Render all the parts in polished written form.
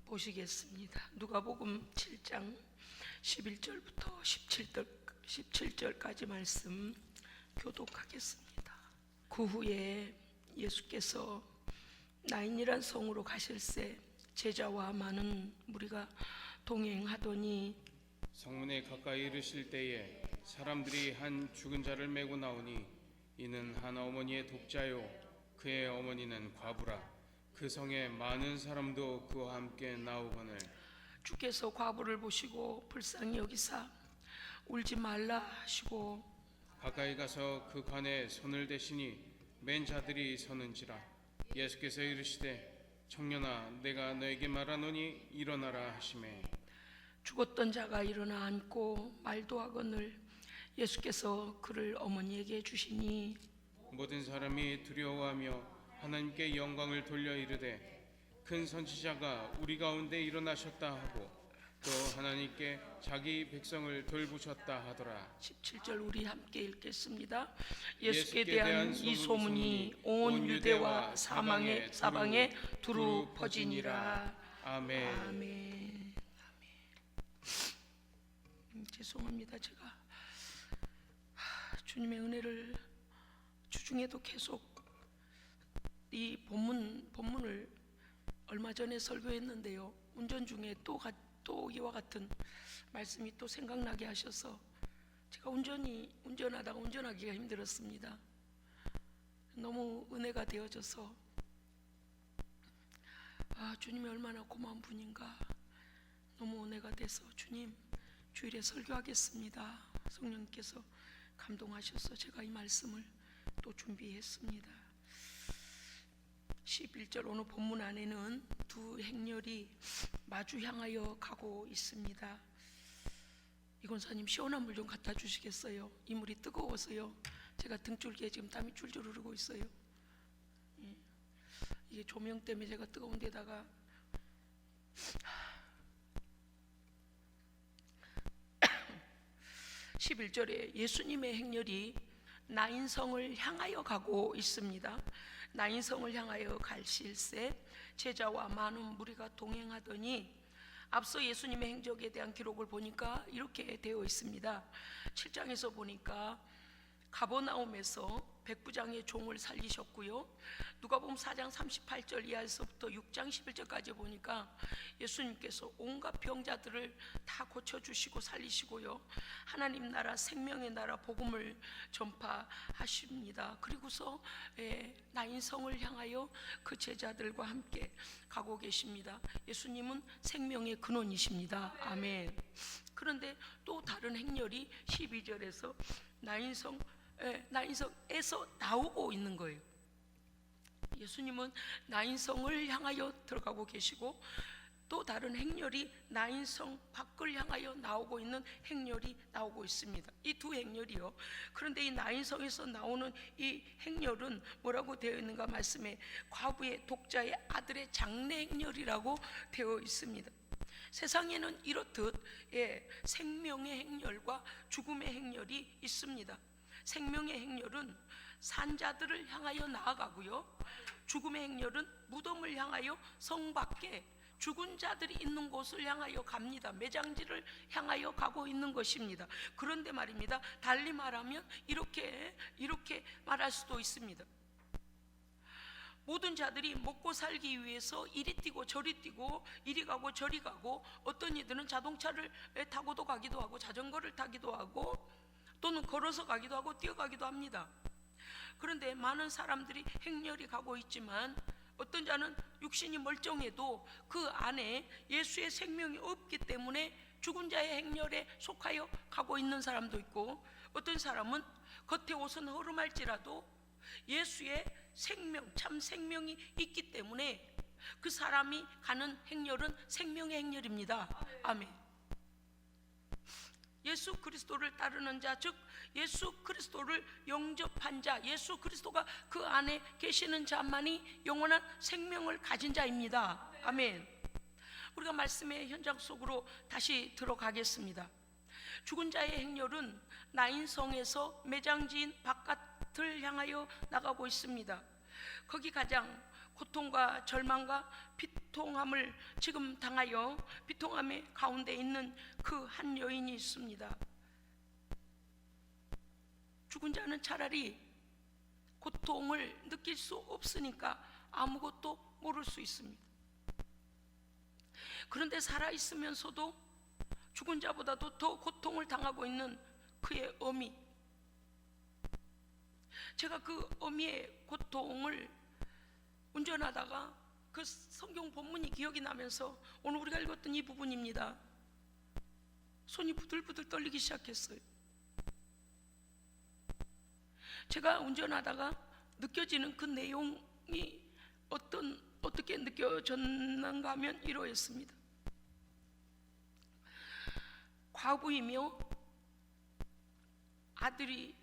보시겠습니다. 누가복음 7장 11절부터 17절까지 말씀 교독하겠습니다. 그 후에 예수께서 나인이란 성으로 가실새 제자와 많은 무리가 동행하더니 성문에 가까이 이르실 때에 사람들이 한 죽은 자를 메고 나오니 이는 한 어머니의 독자요 그의 어머니는 과부라. 그 성에 많은 사람도 그와 함께 나오거늘 주께서 과부를 보시고 불쌍히 여기사 울지 말라 하시고 가까이 가서 그 관에 손을 대시니 맨 자들이 서는지라. 예수께서 이르시되 청년아 내가 너에게 말하노니 일어나라 하시매 죽었던 자가 일어나 앉고 말도 하거늘 예수께서 그를 어머니에게 주시니 모든 사람이 두려워하며 하나님께 영광을 돌려 이르되 큰 선지자가 우리 가운데 일어나셨다 하고 또 하나님께 자기 백성을 돌보셨다 하더라. 17절 우리 함께 읽겠습니다. 예수께 대한 이 소문이 온 유대와 사방에 두루 퍼지니라. 아멘. 아멘. 죄송합니다. 제가 주님의 은혜를 주중에도 계속 이 본문을 얼마 전에 설교했는데요. 운전 중에 또 이와 같은 말씀이 또 생각나게 하셔서 제가 운전하다가 운전하기가 힘들었습니다. 너무 은혜가 되어져서 주님이 얼마나 고마운 분인가 너무 은혜가 돼서 주님 주일에 설교하겠습니다. 성령님께서 감동하셔서 제가 이 말씀을 또 준비했습니다. 11절 오늘 본문 안에는 두 행렬이 마주 향하여 가고 있습니다. 이 권사님 시원한 물 좀 갖다 주시겠어요? 이 물이 뜨거워서요 제가 등줄기에 지금 땀이 줄줄 흐르고 있어요. 이게 조명 때문에 제가 뜨거운 데다가 11절에 예수님의 행렬이 나인성을 향하여 가고 있습니다. 나인성을 향하여 가실새 제자와 많은 무리가 동행하더니 앞서 예수님의 행적에 대한 기록을 보니까 이렇게 되어 있습니다. 7장에서 보니까 가버나움에서 백부장의 종을 살리셨고요. 누가복음 4장 38절 이하에서부터 6장 11절까지 보니까 예수님께서 온갖 병자들을 다 고쳐주시고 살리시고요. 하나님 나라 생명의 나라 복음을 전파하십니다. 그리고서 나인성을 향하여 그 제자들과 함께 가고 계십니다. 예수님은 생명의 근원이십니다. 아멘. 그런데 또 다른 행렬이 12절에서 나인성에서 나오고 있는 거예요. 예수님은 나인성을 향하여 들어가고 계시고 또 다른 행렬이 나인성 밖을 향하여 나오고 있는 행렬이 나오고 있습니다. 이 두 행렬이요. 그런데 이 나인성에서 나오는 이 행렬은 뭐라고 되어 있는가 말씀에 과부의 독자의 아들의 장례 행렬이라고 되어 있습니다. 세상에는 이렇듯 생명의 행렬과 죽음의 행렬이 있습니다. 생명의 행렬은 산자들을 향하여 나아가고요. 죽음의 행렬은 무덤을 향하여 성 밖에 죽은 자들이 있는 곳을 향하여 갑니다. 매장지를 향하여 가고 있는 것입니다. 그런데 말입니다. 달리 말하면 이렇게 말할 수도 있습니다. 모든 자들이 먹고 살기 위해서 이리 뛰고 저리 뛰고 이리 가고 저리 가고 어떤 이들은 자동차를 타고도 가기도 하고 자전거를 타기도 하고 또는 걸어서 가기도 하고 뛰어가기도 합니다. 그런데 많은 사람들이 행렬이 가고 있지만 어떤 자는 육신이 멀쩡해도 그 안에 예수의 생명이 없기 때문에 죽은 자의 행렬에 속하여 가고 있는 사람도 있고 어떤 사람은 겉에 옷은 허름할지라도 예수의 생명, 참 생명이 있기 때문에 그 사람이 가는 행렬은 생명의 행렬입니다. 아멘. 예수 그리스도를 따르는 자, 즉 예수 그리스도를 영접한 자, 예수 그리스도가 그 안에 계시는 자만이 영원한 생명을 가진 자입니다. 아멘. 우리가 말씀의 현장 속으로 다시 들어가겠습니다. 죽은 자의 행렬은 나인성에서 매장지인 바깥을 향하여 나가고 있습니다. 거기 가장 고통과 절망과 비통함을 지금 당하여 비통함의 가운데 있는 그 한 여인이 있습니다. 죽은 자는 차라리 고통을 느낄 수 없으니까 아무것도 모를 수 있습니다. 그런데 살아있으면서도 죽은 자보다도 더 고통을 당하고 있는 그의 어미, 제가 그 어미의 고통을 운전하다가 그 성경 본문이 기억이 나면서 오늘 우리가 읽었던 이 부분입니다. 손이 부들부들 떨리기 시작했어요. 제가 운전하다가 느껴지는 그 내용이 어떻게 느껴졌는가 하면 이러했습니다. 과부이며 아들이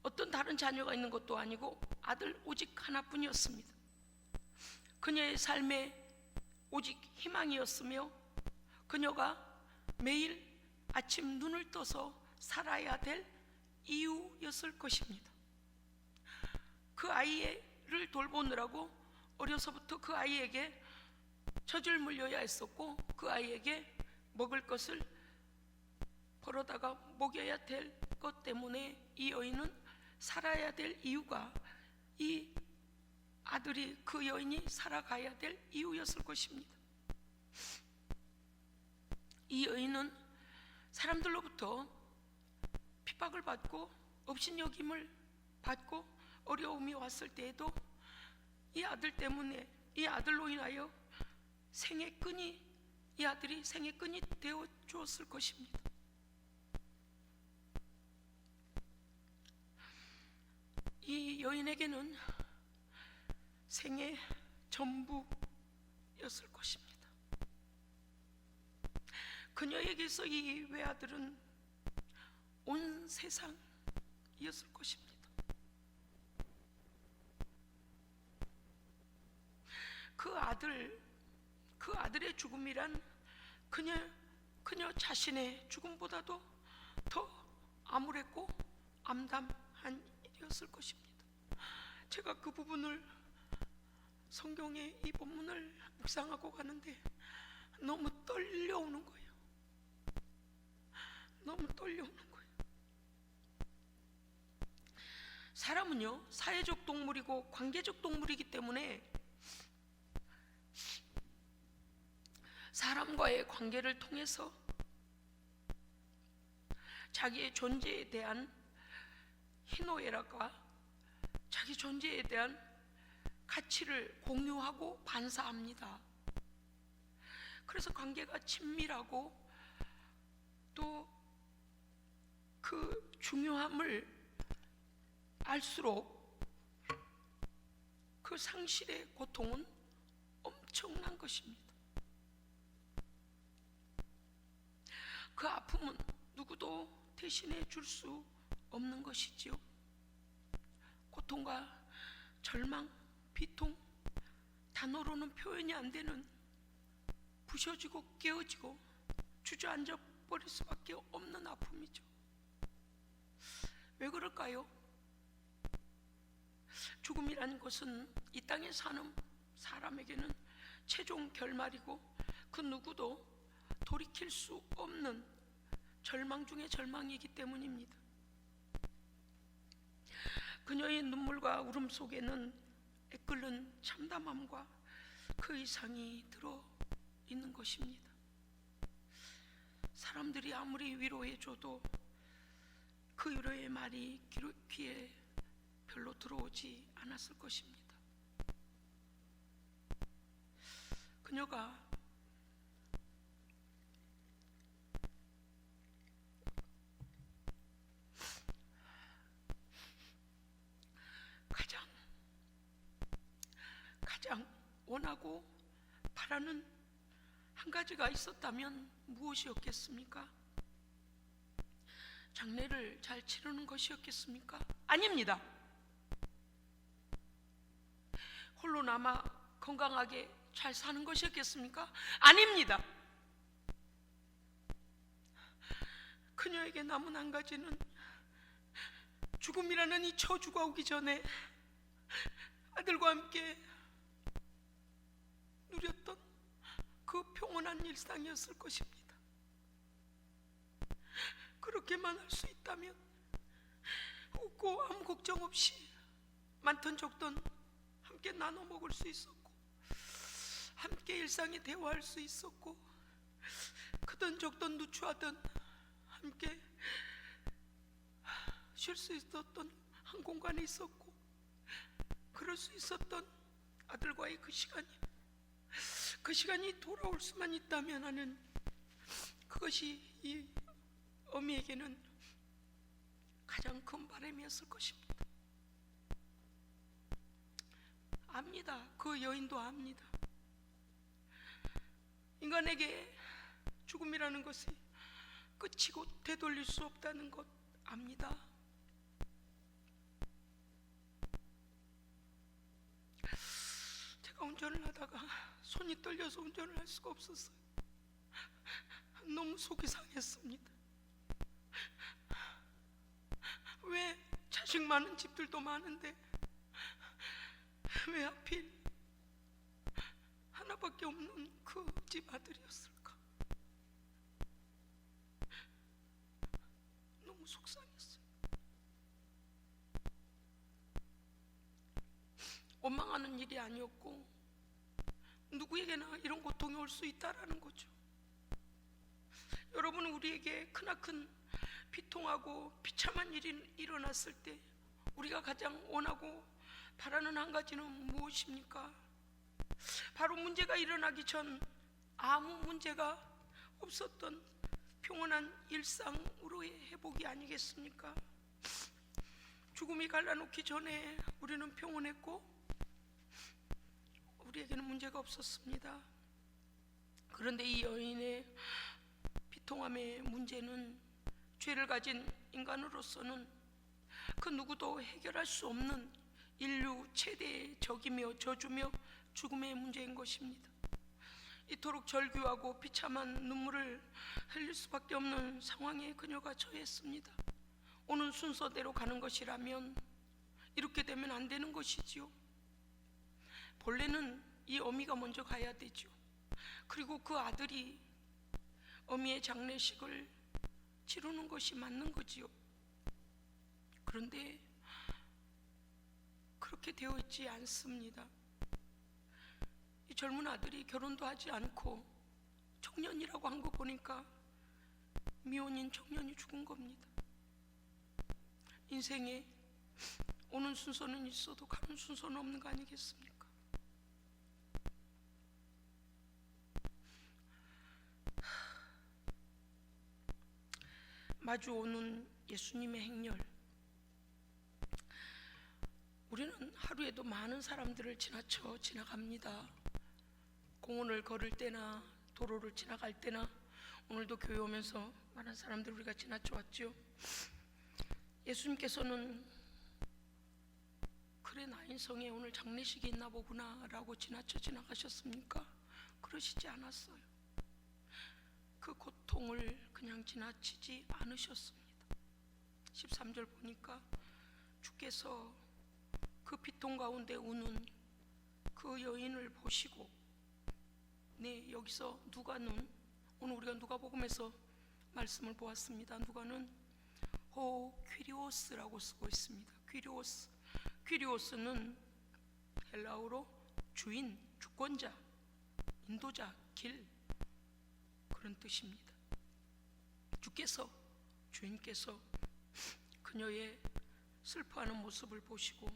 어떤 다른 자녀가 있는 것도 아니고 아들 오직 하나뿐이었습니다. 그녀의 삶에 오직 희망이었으며 그녀가 매일 아침 눈을 떠서 살아야 될 이유였을 것입니다. 그 아이를 돌보느라고 어려서부터 그 아이에게 젖을 물려야 했었고 그 아이에게 먹을 것을 벌어다가 먹여야 될 것 때문에 이 여인은 살아야 될 이유가 이 아들이 그 여인이 살아가야 될 이유였을 것입니다. 이 여인은 사람들로부터 핍박을 받고 업신여김을 받고 어려움이 왔을 때에도 이 아들 때문에 이 아들로 인하여 이 아들이 생의 끈이 되어 주었을 것입니다. 이 여인에게는 생의 전부였을 것입니다. 그녀에게서 이 외아들은 온 세상이었을 것입니다. 그 아들의 죽음이란 그녀 자신의 죽음보다도 더 암울했고 암담한 일이었을 것입니다. 제가 그 부분을 성경의 이 본문을 묵상하고 가는데 너무 떨려오는 거예요. 너무 떨려오는 거예요. 사람은요, 사회적 동물이고 관계적 동물이기 때문에 사람과의 관계를 통해서 자기의 존재에 대한 희노애락과 자기 존재에 대한 가치를 공유하고 반사합니다. 그래서 관계가 친밀하고 또 그 중요함을 알수록 그 상실의 고통은 엄청난 것입니다. 그 아픔은 누구도 대신해 줄 수 없는 것이지요. 고통과 절망, 비통, 단어로는 표현이 안 되는 부셔지고 깨어지고 주저앉아 버릴 수밖에 없는 아픔이죠. 왜 그럴까요? 죽음이라는 것은 이 땅에 사는 사람에게는 최종 결말이고 그 누구도 돌이킬 수 없는 절망 중의 절망이기 때문입니다. 그녀의 눈물과 울음 속에는 애끓는 참담함과 그 이상이 들어 있는 것입니다. 사람들이 아무리 위로해줘도 그 위로의 말이 귀에 별로 들어오지 않았을 것입니다. 그녀가 가장 원하고 바라는 한 가지가 있었다면 무엇이었겠습니까? 장례를 잘 치르는 것이었겠습니까? 아닙니다. 홀로 남아 건강하게 잘 사는 것이었겠습니까? 아닙니다. 그녀에게 남은 한 가지는 죽음이라는 이 저주가 오기 전에 아들과 함께 누렸던 그 평온한 일상이었을 것입니다. 그렇게만 할 수 있다면 웃고 아무 걱정 없이 많던 적던 함께 나눠 먹을 수 있었고, 함께 일상에 대화할 수 있었고, 크든 적든 누추하든 함께 쉴 수 있었던 한 공간에 있었고, 그럴 수 있었던 아들과의 그 시간이 돌아올 수만 있다면 하는, 그것이 이 어미에게는 가장 큰 바람이었을 것입니다. 압니다. 그 여인도 압니다. 인간에게 죽음이라는 것이 끝이고 되돌릴 수 없다는 것 압니다. 제가 운전을 하다가 손이 떨려서 운전을 할 수가 없었어요. 너무 속이 상했습니다. 왜 자식 많은 집들도 많은데 왜 하필 하나밖에 없는 그 집 아들이었을까? 너무 속상했어요. 원망하는 일이 아니었고, 누구에게나 이런 고통이 올 수 있다라는 거죠. 여러분은 우리에게 크나큰 비통하고 비참한 일이 일어났을 때 우리가 가장 원하고 바라는 한 가지는 무엇입니까? 바로 문제가 일어나기 전 아무 문제가 없었던 평온한 일상으로의 회복이 아니겠습니까? 죽음이 갈라놓기 전에 우리는 평온했고 우리에게는 문제가 없었습니다. 그런데 이 여인의 비통함의 문제는 죄를 가진 인간으로서는 그 누구도 해결할 수 없는 인류 최대의 적이며 저주며 죽음의 문제인 것입니다. 이토록 절규하고 비참한 눈물을 흘릴 수밖에 없는 상황에 그녀가 처했습니다. 오는 순서대로 가는 것이라면 이렇게 되면 안 되는 것이지요. 본래는 이 어미가 먼저 가야 되죠. 그리고 그 아들이 어미의 장례식을 치르는 것이 맞는 거지요. 그런데 그렇게 되어 있지 않습니다. 이 젊은 아들이 결혼도 하지 않고 청년이라고 한 거 보니까 미혼인 청년이 죽은 겁니다. 인생에 오는 순서는 있어도 가는 순서는 없는 거 아니겠습니까? 마주오는 예수님의 행렬. 우리는 하루에도 많은 사람들을 지나갑니다. 공원을 걸을 때나 도로를 지나갈 때나 오늘도 교회 오면서 많은 사람들 우리가 지나쳐 왔죠. 예수님께서는 그래 나인성에 오늘 장례식이 있나 보구나 라고 지나가셨습니까? 그러시지 않았어요. 그 고통을 그냥 지나치지 않으셨습니다. 13절 보니까 주께서 그 비통 가운데 우는 그 여인을 보시고, 네, 여기서 누가는 오늘 우리가 누가복음에서 말씀을 보았습니다. 누가는 퀴리오스라고 쓰고 있습니다. 퀴리오스는 헬라어로 주인, 주권자, 인도자, 길, 그런 뜻입니다. 주인께서 그녀의 슬퍼하는 모습을 보시고,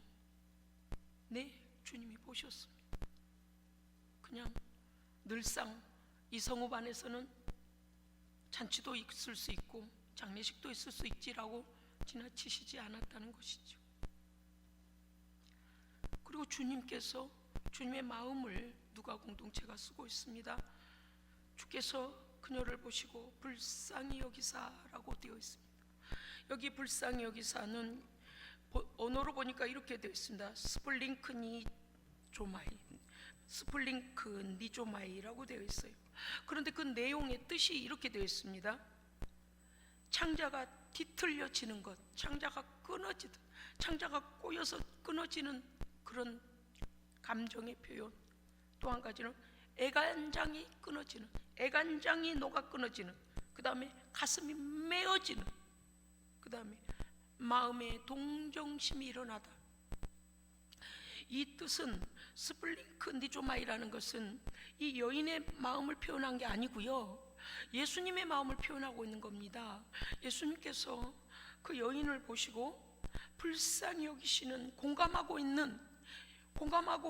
네, 주님이 보셨습니다. 그냥 늘상 이 성읍 안에서는 잔치도 있을 수 있고 장례식도 있을 수 있지라고 지나치시지 않았다는 것이죠. 그리고 주님의 마음을 누가 공동체가 쓰고 있습니다. 주께서 그녀를 보시고 불쌍히 여기사라고 되어 있습니다. 여기 불쌍히 여기사는 언어로 보니까 이렇게 되어 있습니다. 스플링크 니조마이라고 되어 있어요. 그런데 그 내용의 뜻이 이렇게 되어 있습니다. 창자가 뒤틀려지는 것, 창자가 끊어지듯, 창자가 꼬여서 끊어지는 그런 감정의 표현. 또 한 가지는 애간장이 끊어지는, 애간장이 녹아 끊어지는, 그 다음에 가슴이 메어지는, 그 다음에 마음에 동정심이 일어나다. 이 뜻은 스플링크 니조마이라는 것은 이 여인의 마음을 표현한 게 아니고요, 예수님의 마음을 표현하고 있는 겁니다. 예수님께서 그 여인을 보시고 불쌍히 여기시는, 공감하고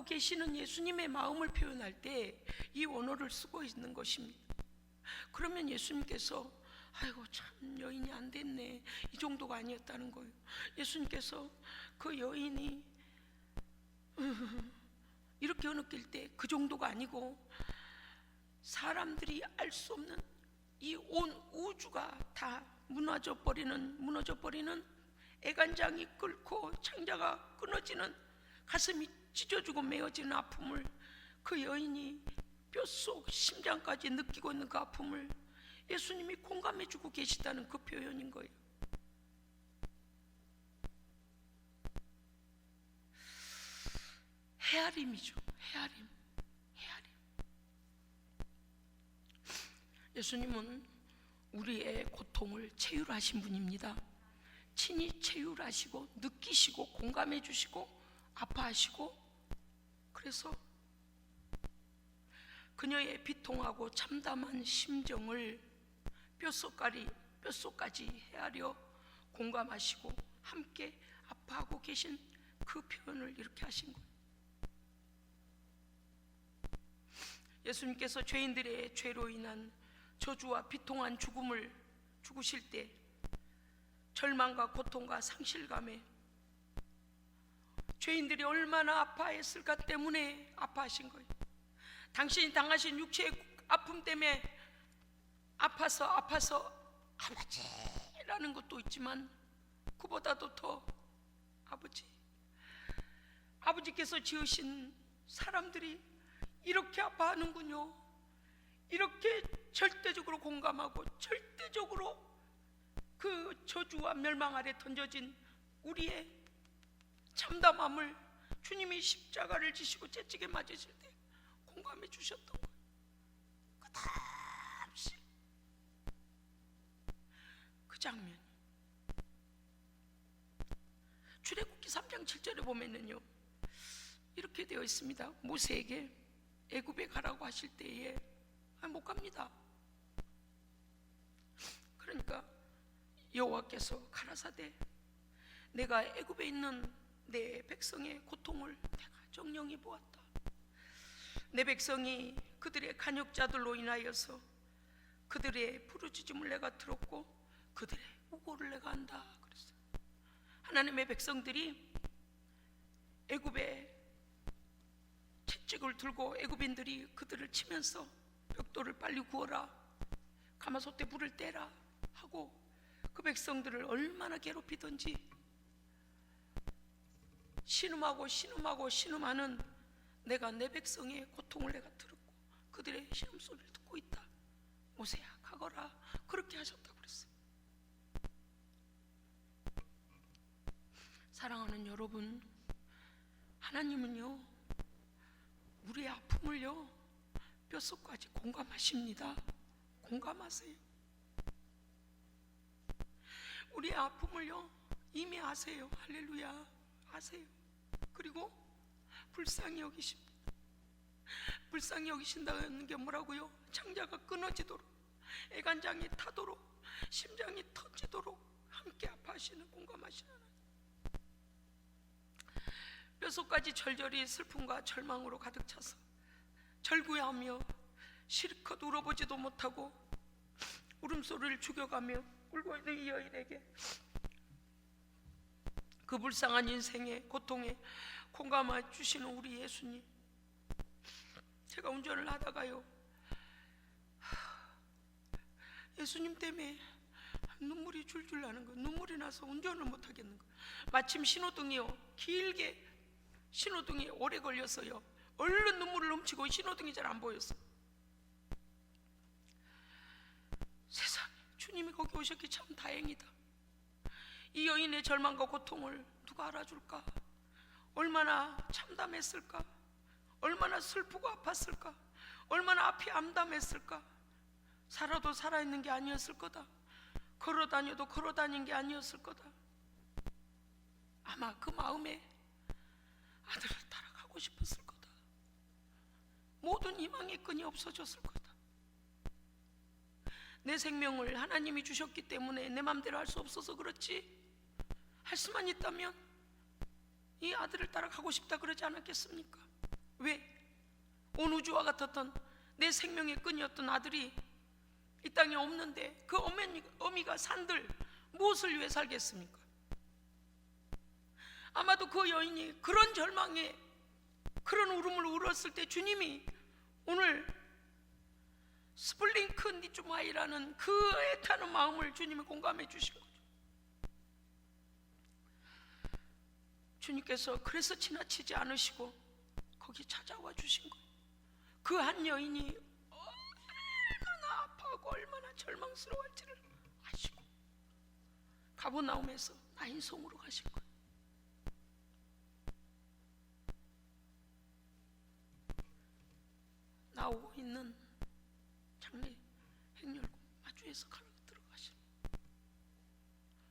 계시는 예수님의 마음을 표현할 때 이 원어를 쓰고 있는 것입니다. 그러면 예수님께서 아이고 참 여인이 안 됐네, 이 정도가 아니었다는 거예요. 예수님께서 그 여인이 이렇게 느낄 때 그 정도가 아니고, 사람들이 알 수 없는 이 온 우주가 다 무너져 버리는 애간장이 끓고 창자가 끊어지는, 가슴이 찢어지고 메어지는 아픔을, 그 여인이 뼛속 심장까지 느끼고 있는 그 아픔을 예수님이 공감해주고 계시다는 그 표현인 거예요. 헤아림이죠. 헤아림. 예수님은 우리의 고통을 체휼하신 분입니다. 친히 체휼하시고 느끼시고 공감해 주시고 아파하시고, 그래서 그녀의 비통하고 참담한 심정을 뼛속까지 헤아려 공감하시고 함께 아파하고 계신 그 표현을 이렇게 하신 거예요. 예수님께서 죄인들의 죄로 인한 저주와 비통한 죽음을 죽으실 때 절망과 고통과 상실감에 죄인들이 얼마나 아파했을까 때문에 아파하신 거예요. 당신이 당하신 육체의 아픔 때문에 아파서 아버지라는 것도 있지만, 그보다도 더 아버지께서 지으신 사람들이 이렇게 아파하는군요, 이렇게 절대적으로 공감하고 절대적으로 그 저주와 멸망 아래 던져진 우리의 참담함을 주님이 십자가를 지시고 채찍에 맞으실 때 공감해 주셨던 거예요. 끝없이 그 장면, 출애굽기 3장 7절에 보면은요 이렇게 되어 있습니다. 모세에게 애굽에 가라고 하실 때에 못 갑니다. 그러니까 여호와께서 가라사대, 내가 애굽에 있는 내 백성의 고통을 내가 정령히 보았다. 내 백성이 그들의 간역자들로 인하여서 그들의 부르짖음을 내가 들었고 그들의 우고를 내가 안다 그랬어요. 하나님의 백성들이 애굽에 채찍을 들고 애굽인들이 그들을 치면서 벽돌을 빨리 구워라, 가마솥에 불을 떼라 하고 그 백성들을 얼마나 괴롭히던지, 신음하는 내가 내 백성의 고통을 내가 들었고 그들의 신음소리를 듣고 있다. 모세야 가거라, 그렇게 하셨다고 그랬어요. 사랑하는 여러분, 하나님은요 우리의 아픔을요 뼛속까지 공감하십니다. 공감하세요. 우리의 아픔을요 이미 아세요. 할렐루야, 아세요. 그리고 불쌍히 여기십니다. 불쌍히 여기신다는 게 뭐라고요? 창자가 끊어지도록, 애간장이 타도록, 심장이 터지도록 함께 아파하시는, 공감하시는 하나님. 뼛속까지 절절히 슬픔과 절망으로 가득 차서 절구야하며 실컷 울어보지도 못하고 울음소리를 죽여가며 울고 있는 이 여인에게 그 불쌍한 인생의 고통에 공감해 주시는 우리 예수님, 제가 운전을 하다가요 예수님 때문에 눈물이 줄줄 나는 거예요. 눈물이 나서 운전을 못 하겠는 거예요. 마침 신호등이요 길게 신호등이 오래 걸렸어요. 얼른 눈물을 훔치고 신호등이 잘 안 보였어. 세상에, 주님이 거기 오셨기 참 다행이다. 이 여인의 절망과 고통을 누가 알아줄까? 얼마나 참담했을까? 얼마나 슬프고 아팠을까? 얼마나 앞이 암담했을까. 살아도 살아있는 게 아니었을 거다. 걸어다녀도 걸어다닌 게 아니었을 거다. 아마 그 마음에 아들을 따라가고 싶었을 거다. 모든 희망의 끈이 없어졌을 거다. 내 생명을 하나님이 주셨기 때문에 내 맘대로 할 수 없어서 그렇지, 할 수만 있다면 이 아들을 따라가고 싶다 그러지 않았겠습니까? 왜? 온 우주와 같았던 내 생명의 끈이었던 아들이 이 땅에 없는데 그 어미가 산들 무엇을 위해 살겠습니까? 아마도 그 여인이 그런 절망에 그런 울음을 울었을 때 주님이 오늘 스플링크 니주마이라는 그 애타는 마음을 주님이 공감해 주신 거죠. 주님께서 그래서 지나치지 않으시고 거기 찾아와 주신 거예요. 그 한 여인이 얼마나 아파하고 얼마나 절망스러워할지를 아시고 가버나움에서 나인성으로 가신 거예요. 나오고 있는 장례 행렬고 마주해서 들어가시는,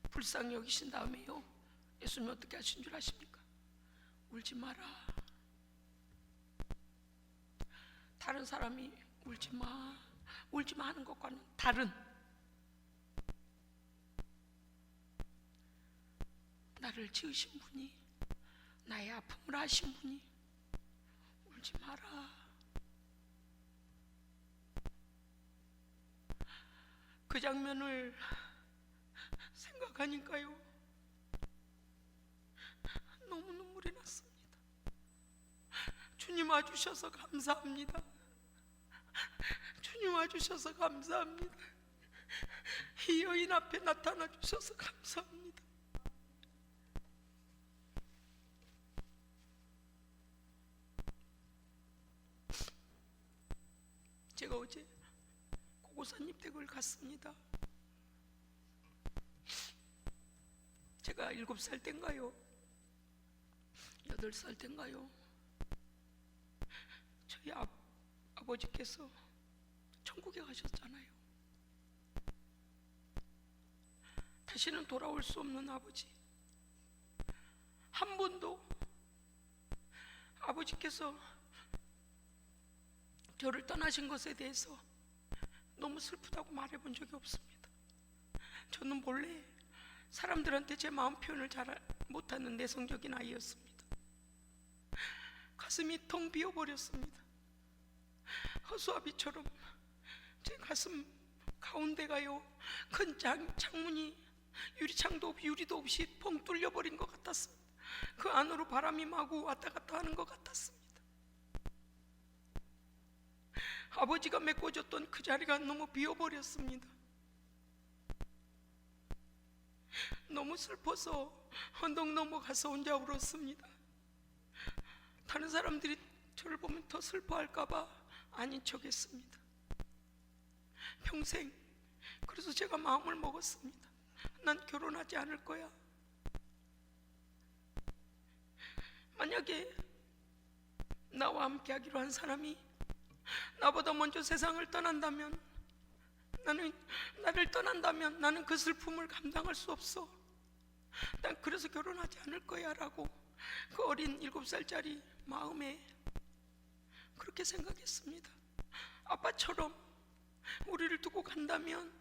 불쌍히 여기신 다음에요, 예수님 어떻게 하신 줄 아십니까? 울지 마라. 다른 사람이 울지 마 하는 것과는 다른, 나를 지으신 분이, 나의 아픔을 아신 분이 울지 마라. 그 장면을 생각하니까요, 너무 눈물이 났습니다. 주님 와주셔서 감사합니다. 주님 와주셔서 감사합니다. 이 여인 앞에 나타나 주셔서 감사합니다. 제가 어제 고고산 입대교를 갔습니다. 제가 7살 땐가요? 8살 땐가요? 저희 아버지께서 천국에 가셨잖아요. 다시는 돌아올 수 없는 아버지. 한 번도 아버지께서 저를 떠나신 것에 대해서 너무 슬프다고 말해본 적이 없습니다. 저는 본래 사람들한테 제 마음 표현을 잘 못하는 내성적인 아이였습니다. 가슴이 텅 비어버렸습니다. 허수아비처럼 제 가슴 가운데가요, 큰 창문이 유리도 없이 펑 뚫려버린 것 같았습니다. 그 안으로 바람이 마구 왔다 갔다 하는 것 같았습니다. 아버지가 메꿔줬던 그 자리가 너무 비어버렸습니다. 너무 슬퍼서 언덕 넘어가서 혼자 울었습니다. 다른 사람들이 저를 보면 더 슬퍼할까봐 아닌 척했습니다. 평생. 그래서 제가 마음을 먹었습니다. 난 결혼하지 않을 거야. 만약에 나와 함께 하기로 한 사람이 나보다 먼저 세상을 떠난다면, 나를 떠난다면 나는 그 슬픔을 감당할 수 없어. 난 그래서 결혼하지 않을 거야 라고 그 어린 7살짜리 마음에 그렇게 생각했습니다. 아빠처럼 우리를 두고 간다면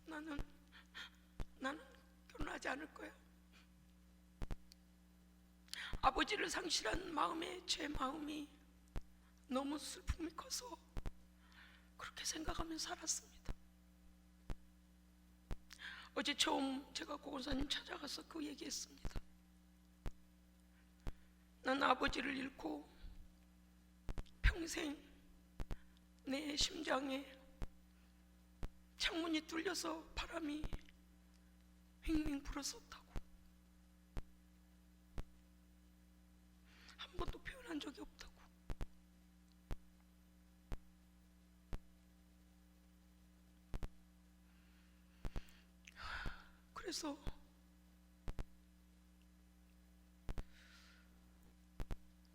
나는 결혼하지 않을 거야. 아버지를 상실한 마음에 제 마음이 너무 슬픔이 커서 그렇게 생각하며 살았습니다. 어제 처음 제가 고건사님 찾아가서 그 얘기했습니다. 난 아버지를 잃고 평생 내 심장에 창문이 뚫려서 바람이 윙윙 불었었다고. 한 번도 표현한 적이 없다고. 그래서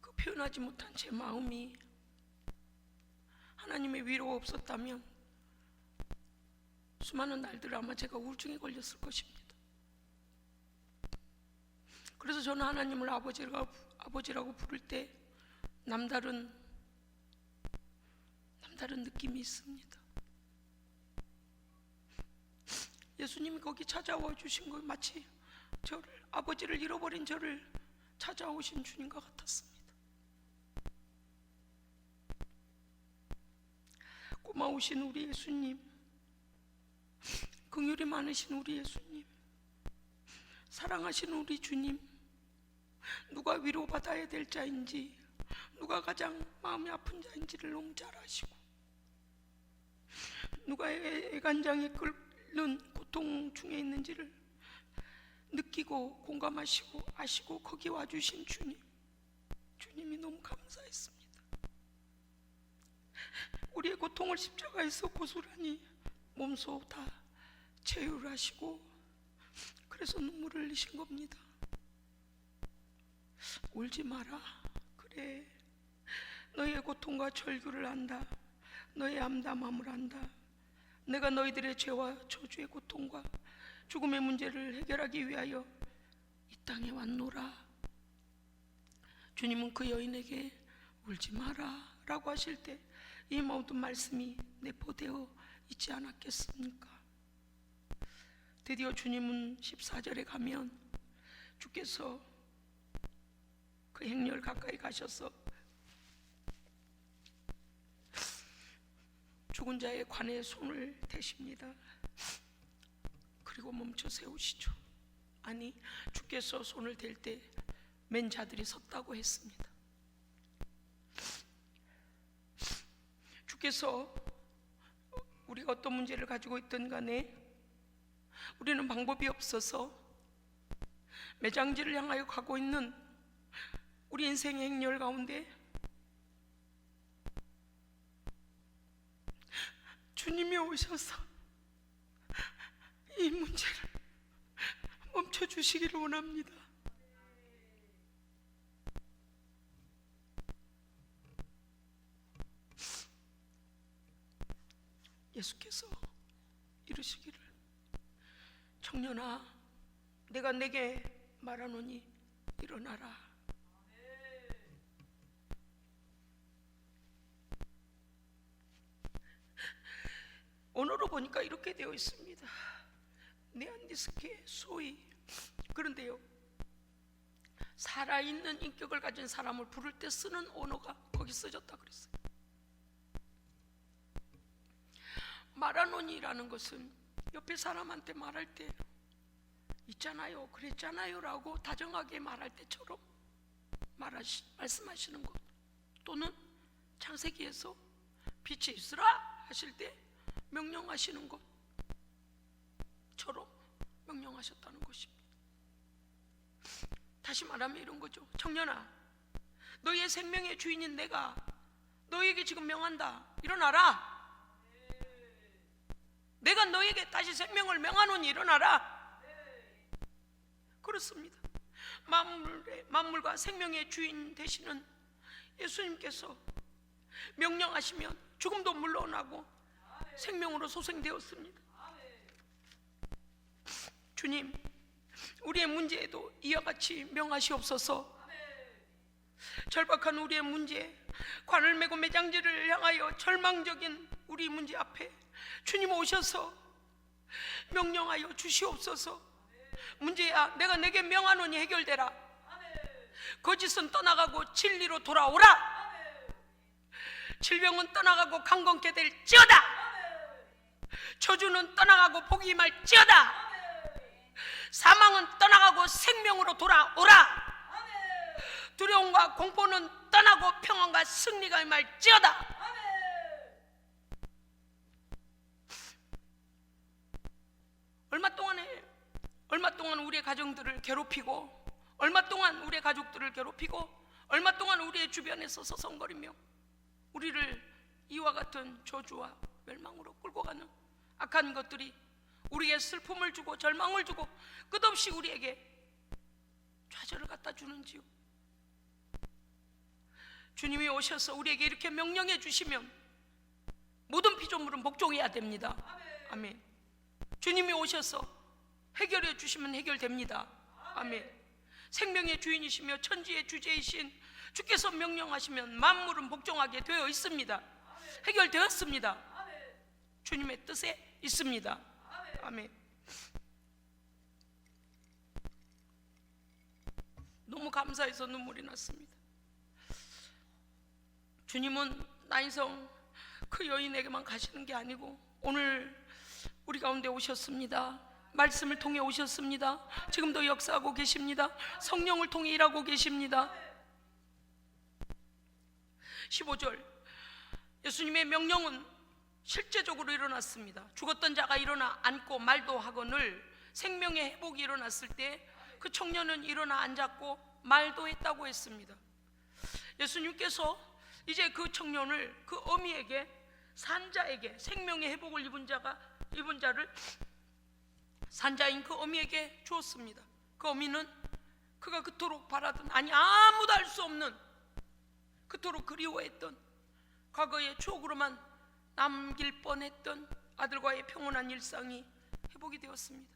그 표현하지 표현하지 못한 제 마음이 하나님의 위로가 없었다면 수많은 날들 아마 제가 우울증에 걸렸을 것입니다. 그래서 저는 하나님을 아버지라고 부를 때 남다른 느낌이 있습니다. 예수님이 거기 찾아와 주신 거 마치 아버지를 잃어버린 저를 찾아오신 주님과 같았습니다. 고마우신 우리 예수님, 긍휼이 많으신 우리 예수님, 사랑하시는 우리 주님, 누가 위로받아야 될 자인지, 누가 가장 마음이 아픈 자인지를 너무 잘 아시고, 누가 애간장에 끓는 고통 중에 있는지를 느끼고 공감하시고 아시고 거기 와주신 주님이 너무 감사했습니다. 우리의 고통을 십자가에서 고스란히 몸소 다 제휴하시고 그래서 눈물을 흘리신 겁니다. 울지 마라. 그래, 너희의 고통과 절규를 안다. 너의 암담함을 안다. 내가 너희들의 죄와 저주의 고통과 죽음의 문제를 해결하기 위하여 이 땅에 왔노라. 주님은 그 여인에게 울지 마라 라고 하실 때 이 모든 말씀이 내포되어 있지 않았겠습니까? 드디어 주님은 14절에 가면 주께서 그 행렬 가까이 가셔서 죽은 자의 관에 손을 대십니다. 그리고 멈춰 세우시죠. 아니, 주께서 손을 댈 때 맨 자들이 섰다고 했습니다. 주께서 우리가 어떤 문제를 가지고 있든 간에 우리는 방법이 없어서 매장지를 향하여 가고 있는 우리 인생의 행렬 가운데 주님이 오셔서 이 문제를 멈춰주시기를 원합니다. 예수께서 이르시기를 청년아, 내가 내게 말하노니 일어나라. 언어로 보니까 이렇게 되어 있습니다. 네안디스케 소위. 그런데요, 살아있는 인격을 가진 사람을 부를 때 쓰는 언어가 거기 쓰졌다 그랬어요. 말하노니라는 것은 옆에 사람한테 말할 때 있잖아요, 그랬잖아요 라고 다정하게 말할 때처럼 말씀하시는 것, 또는 창세기에서 빛이 있으라 하실 때 명령하시는 것처럼 명령하셨다는 것입니다. 다시 말하면 이런 거죠. 청년아, 너희의 생명의 주인인 내가 너희에게 지금 명한다. 일어나라. 내가 너희에게 다시 생명을 명하노니 일어나라. 그렇습니다. 만물과 생명의 주인 되시는 예수님께서 명령하시면 죽음도 물러나고 생명으로 소생되었습니다. 주님, 우리의 문제에도 이와 같이 명하시옵소서. 절박한 우리의 문제, 관을 메고 매장지를 향하여 절망적인 우리 문제 앞에 주님 오셔서 명령하여 주시옵소서. 문제야, 내가 내게 명하노니 해결되라. 거짓은 떠나가고 진리로 돌아오라. 질병은 떠나가고 강건케 될지어다. 저주는 떠나가고 복이 임할지어다. 사망은 떠나가고 생명으로 돌아오라. 두려움과 공포는 떠나고 평안과 승리가 임할지어다. 얼마 동안 우리의 가정들을 괴롭히고, 얼마 동안 우리의 가족들을 괴롭히고, 얼마 동안 우리의 주변에서 서성거리며 우리를 이와 같은 저주와 멸망으로 끌고 가는 악한 것들이 우리에게 슬픔을 주고 절망을 주고 끝없이 우리에게 좌절을 갖다 주는지요. 주님이 오셔서 우리에게 이렇게 명령해 주시면 모든 피조물은 복종해야 됩니다. 아멘. 주님이 오셔서 해결해 주시면 해결됩니다. 아멘. 생명의 주인이시며 천지의 주제이신 주께서 명령하시면 만물은 복종하게 되어 있습니다. 해결되었습니다. 주님의 뜻에 있습니다. 아멘. 너무 감사해서 눈물이 났습니다. 주님은 나인성 그 여인에게만 가시는 게 아니고 오늘 우리 가운데 오셨습니다. 말씀을 통해 오셨습니다. 지금도 역사하고 계십니다. 성령을 통해 일하고 계십니다. 15절 예수님의 명령은 실제적으로 일어났습니다. 죽었던 자가 일어나 앉고 말도 하거늘 생명의 회복이 일어났을 때 그 청년은 일어나 앉았고 말도 했다고 했습니다. 예수님께서 이제 그 청년을 그 어미에게 산자에게 생명의 회복을 입은 자를 산자인 그 어미에게 주었습니다. 그 어미는 그가 그토록 바라던 아무도 알 수 없는 그토록 그리워했던 과거의 추억으로만 남길 뻔했던 아들과의 평온한 일상이 회복이 되었습니다.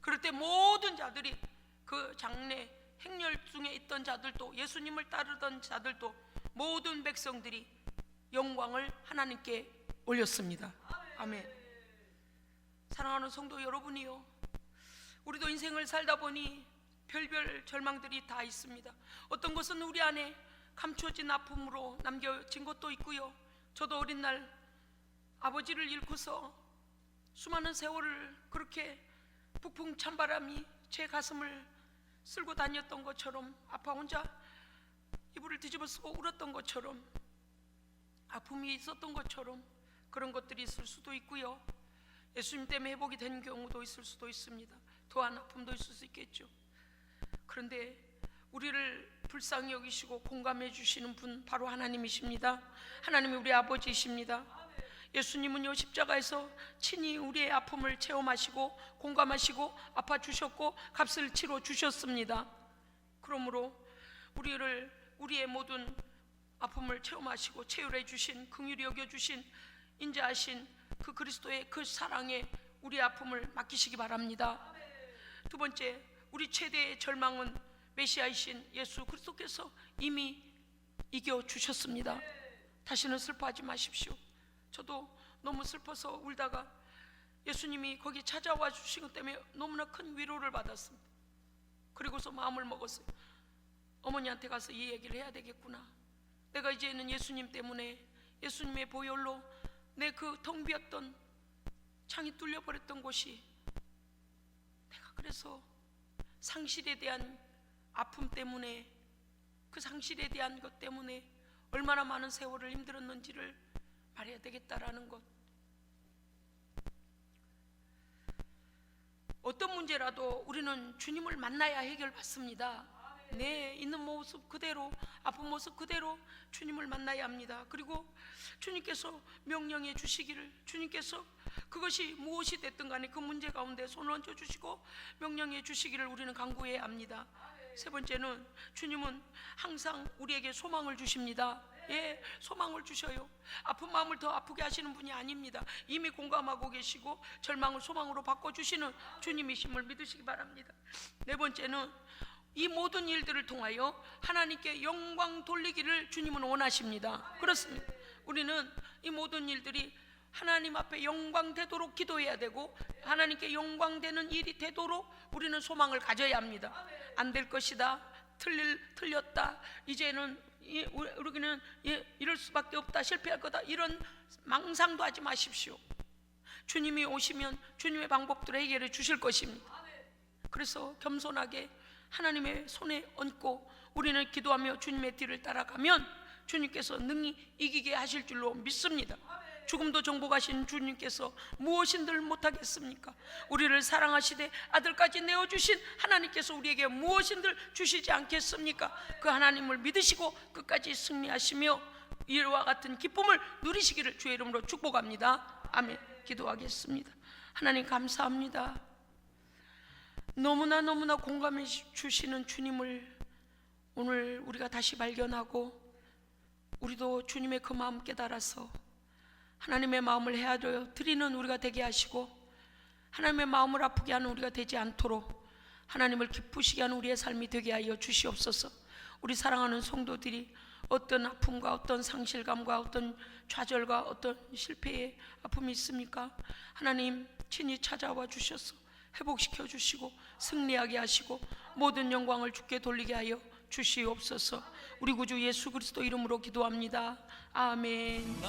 그럴 때 모든 자들이 그 장래 행렬 중에 있던 자들도 예수님을 따르던 자들도 모든 백성들이 영광을 하나님께 올렸습니다. 아멘. 사랑하는 성도 여러분이요, 우리도 인생을 살다 보니 별별 절망들이 다 있습니다. 어떤 것은 우리 안에 감춰진 아픔으로 남겨진 것도 있고요. 저도 어린 날 아버지를 잃고서 수많은 세월을 그렇게 북풍 찬바람이 제 가슴을 쓸고 다녔던 것처럼 아파 혼자 이불을 뒤집어 쓰고 울었던 것처럼 아픔이 있었던 것처럼 그런 것들이 있을 수도 있고요. 예수님 때문에 회복이 된 경우도 있을 수도 있습니다. 더한 아픔도 있을 수 있겠죠. 그런데 우리를 불쌍히 여기시고 공감해 주시는 분 바로 하나님이십니다. 하나님이 우리 아버지이십니다. 예수님은요 십자가에서 친히 우리의 아픔을 체험하시고 공감하시고 아파주셨고 값을 치러 주셨습니다. 그러므로 우리의 모든 아픔을 체험하시고 체휼해 주신, 긍휼히 여겨주신, 인자하신 그 그리스도의 그 사랑에 우리의 아픔을 맡기시기 바랍니다. 두 번째, 우리 최대의 절망은 메시아이신 예수 그리스도께서 이미 이겨주셨습니다. 다시는 슬퍼하지 마십시오. 저도 너무 슬퍼서 울다가 예수님이 거기 찾아와 주신 것 때문에 너무나 큰 위로를 받았습니다. 그리고서 마음을 먹었어요. 어머니한테 가서 이 얘기를 해야 되겠구나. 내가 이제는 예수님 때문에, 예수님의 보혈로 내 그 텅 비었던 창이 뚫려버렸던 곳이, 내가 그래서 상실에 대한 아픔 때문에, 그 상실에 대한 것 때문에 얼마나 많은 세월을 힘들었는지를 말해야 되겠다라는 것. 어떤 문제라도 우리는 주님을 만나야 해결받습니다. 내 있는 모습 그대로, 아픈 모습 그대로 주님을 만나야 합니다. 그리고 주님께서 명령해 주시기를, 주님께서 그것이 무엇이 됐든 간에 그 문제 가운데 손을 얹어 주시고 명령해 주시기를 우리는 간구해야 합니다. 세 번째는 주님은 항상 우리에게 소망을 주십니다. 예, 소망을 주셔요. 아픈 마음을 더 아프게 하시는 분이 아닙니다. 이미 공감하고 계시고 절망을 소망으로 바꿔주시는 주님이심을 믿으시기 바랍니다. 네 번째는 이 모든 일들을 통하여 하나님께 영광 돌리기를 주님은 원하십니다. 그렇습니다. 우리는 이 모든 일들이 하나님 앞에 영광 되도록 기도해야 되고 하나님께 영광 되는 일이 되도록 우리는 소망을 가져야 합니다. 안 될 것이다, 틀렸다, 이제는 우리는 이럴 수밖에 없다, 실패할 거다, 이런 망상도 하지 마십시오. 주님이 오시면 주님의 방법대로 해결해 주실 것입니다. 그래서 겸손하게 하나님의 손에 얹고 우리는 기도하며 주님의 뒤를 따라가면 주님께서 능히 이기게 하실 줄로 믿습니다. 죽음도 정복하신 주님께서 무엇인들 못하겠습니까? 우리를 사랑하시되 아들까지 내어주신 하나님께서 우리에게 무엇인들 주시지 않겠습니까? 그 하나님을 믿으시고 끝까지 승리하시며 이와 같은 기쁨을 누리시기를 주의 이름으로 축복합니다. 아멘. 기도하겠습니다. 하나님 감사합니다. 너무나 공감해 주시는 주님을 오늘 우리가 다시 발견하고 우리도 주님의 그 마음 깨달아서 하나님의 마음을 헤아려 드리는 우리가 되게 하시고, 하나님의 마음을 아프게 하는 우리가 되지 않도록 하나님을 기쁘시게 하는 우리의 삶이 되게 하여 주시옵소서. 우리 사랑하는 성도들이 어떤 아픔과 어떤 상실감과 어떤 좌절과 어떤 실패의 아픔이 있습니까? 하나님 친히 찾아와 주셔서 회복시켜 주시고 승리하게 하시고 모든 영광을 주께 돌리게 하여 주시옵소서. 우리 구주 예수 그리스도 이름으로 기도합니다. 아멘.